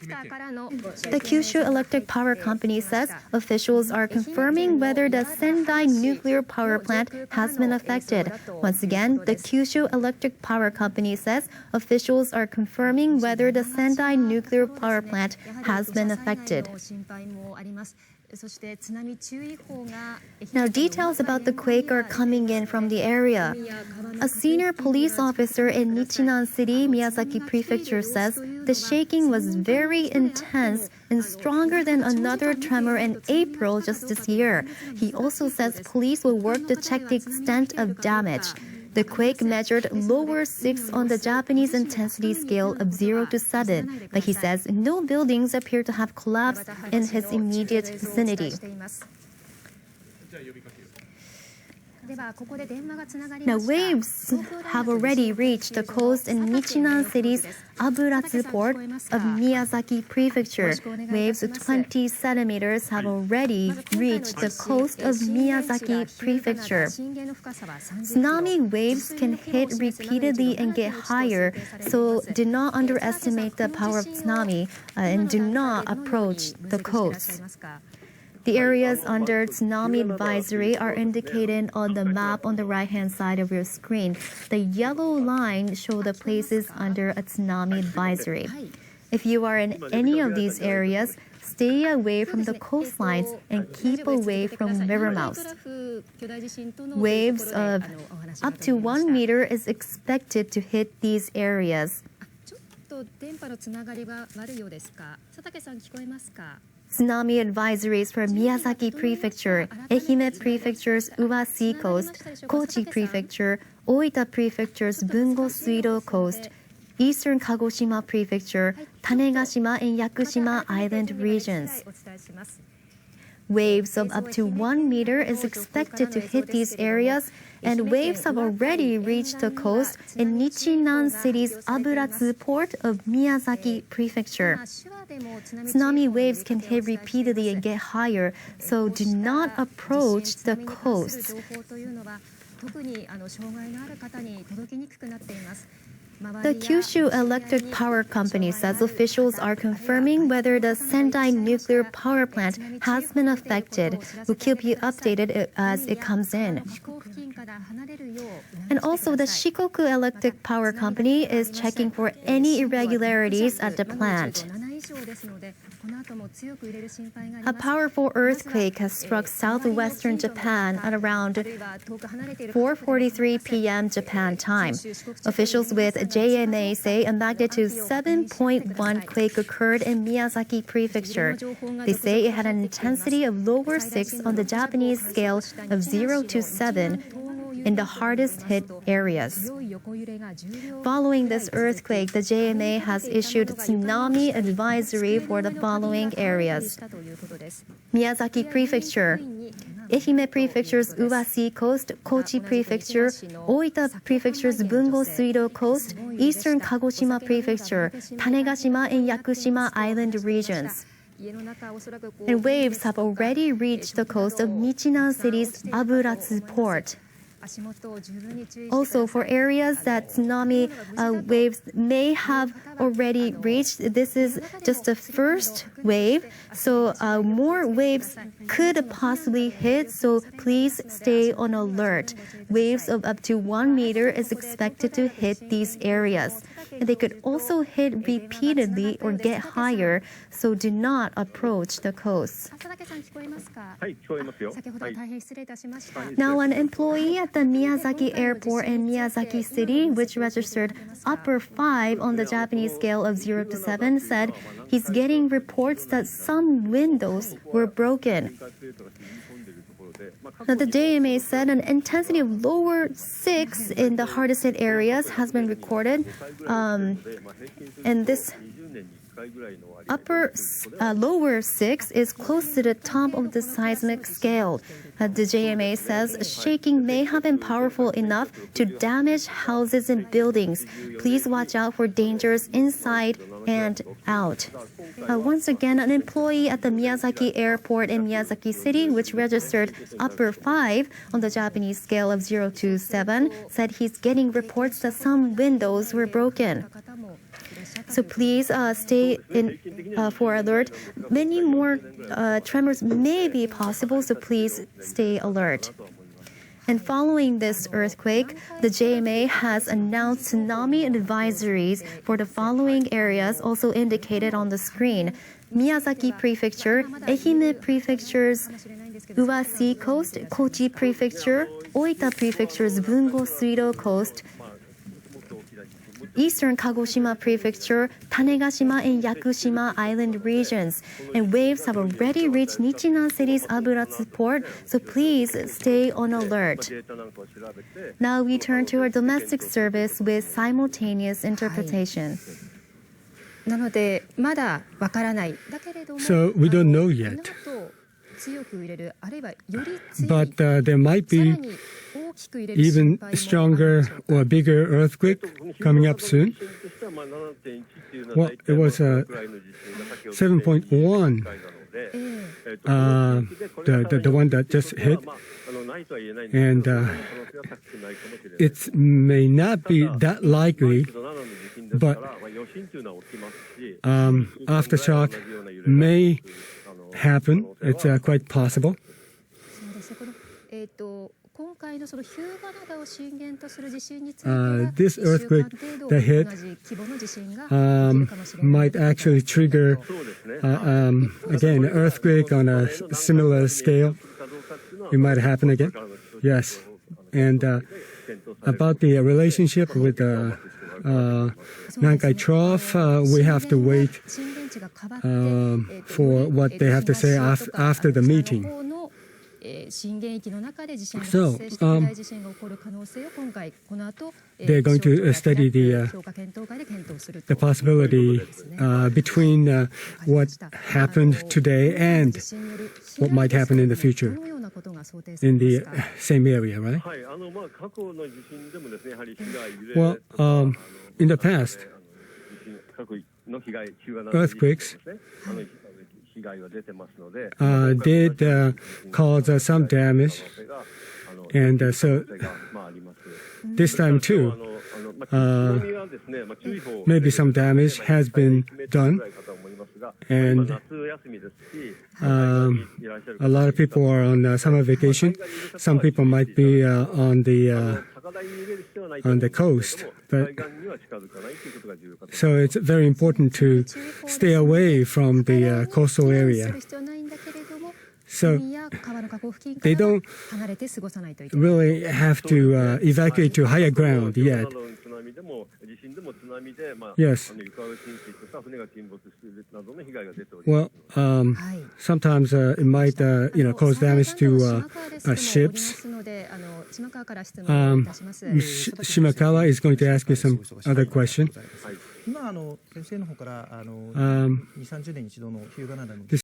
The Kyushu Electric Power Company says officials are confirming whether the Sendai nuclear power plant has been affected. Once again, the Kyushu Electric Power Company says officials are confirming whether the Sendai nuclear power plant has been affected. Now, details about the quake are coming in from the area. A senior police officer in Nichinan City, Miyazaki Prefecture says the shaking was very intense and stronger than another tremor in April just this year. He also says police will work to check the extent of damage. The quake measured lower 6 on the Japanese intensity scale of 0 to 7, but he says no buildings appear to have collapsed in his immediate vicinity. Now, waves have already reached the coast in Nichinan City's Aburatsu port of Miyazaki Prefecture. Waves of 20 centimeters have already reached the coast of Miyazaki Prefecture. Tsunami waves can hit repeatedly and get higher, so do not underestimate the power of tsunami and do not approach the coast. The areas under tsunami advisory are indicated on the map on the right-hand side of your screen. The yellow line shows the places under a tsunami advisory. If you are in any of these areas, stay away from the coastlines and keep away from river mouths. Waves of up to 1 meter is expected to hit these areas. Tsunami advisories for Miyazaki Prefecture, Ehime Prefecture's Uwa Sea Coast, Kochi Prefecture, Oita Prefecture's Bungo Suido Coast, Eastern Kagoshima Prefecture, Tanegashima and Yakushima Island regions. Waves of up to 1 meter is expected to hit these areas, and waves have already reached the coast in Nichinan City's Aburatsu port of Miyazaki Prefecture. Tsunami waves can hit repeatedly and get higher, so do not approach the coast. The Kyushu Electric Power Company says officials are confirming whether the Sendai nuclear power plant has been affected. We'll keep you updated as it comes in. And also, the Shikoku Electric Power Company is checking for any irregularities at the plant. A powerful earthquake has struck southwestern Japan at around 4:43 p.m. Japan time. Officials with JMA say a magnitude 7.1 quake occurred in Miyazaki Prefecture. They say it had an intensity of lower 6 on the Japanese scale of 0 to 7 in the hardest hit areas. Following this earthquake, the JMA has issued tsunami advisory for the following areas: Miyazaki Prefecture, Ehime Prefecture's Uwa Sea Coast, Kochi Prefecture, Oita Prefecture's Bungo Suido Coast, Eastern Kagoshima Prefecture, Tanegashima and Yakushima Island regions. And waves have already reached the coast of Nichinan City's Aburatsu port. Also, for areas that tsunami waves may have already reached, this is just the first wave, so more waves could possibly hit, so please stay on alert. Waves of up to 1 meter is expected to hit these areas. And they could also hit repeatedly or get higher, so do not approach the coast. Now, an employee at the Miyazaki Airport in Miyazaki City, which registered upper 5 on the Japanese scale of 0 to 7, said he's getting reports that some windows were broken. Now, the JMA said an intensity of lower 6 in the hardest hit areas has been recorded, and this lower 6 is close to the top of the seismic scale. The JMA says shaking may have been powerful enough to damage houses and buildings. Please watch out for dangers inside and out. Once again, an employee at the Miyazaki Airport in Miyazaki City, which registered upper 5 on the Japanese scale of 0 to 7, said he's getting reports that some windows were broken. So please stay in for alert. Many more tremors may be possible, so please stay alert. And following this earthquake, the JMA has announced tsunami advisories for the following areas, also indicated on the screen: Miyazaki Prefecture, Ehime Prefecture's Uwasi Coast, Kochi Prefecture, Oita Prefecture's Bungo-Suido Coast, Eastern Kagoshima Prefecture, Tanegashima and Yakushima Island regions. And waves have already reached Nichinan City's Aburatsu port, so please stay on alert. Now we turn to our domestic service with simultaneous interpretation. So we don't know yet. But there might be even stronger or bigger earthquake coming up soon. Well, it was 7.1, the one that just hit. And it may not be that likely, but aftershock may happen. It's quite possible. This earthquake that hit might actually trigger again an earthquake on a similar scale. It might happen again. Yes, and about the relationship with Nankai Trough, we have to wait for what they have to say after the meeting. So, they're going to study the possibility between what happened today and what might happen in the future in the same area, right? Well, in the past, earthquakes did cause some damage, and so this time too, maybe some damage has been done, and a lot of people are on summer vacation. Some people might be on the coast, but so it's very important to stay away from the coastal area. So they don't really have to evacuate to higher ground yet. Yes. Well, sometimes it might cause damage to ships. Shimakawa is going to ask you some other question. This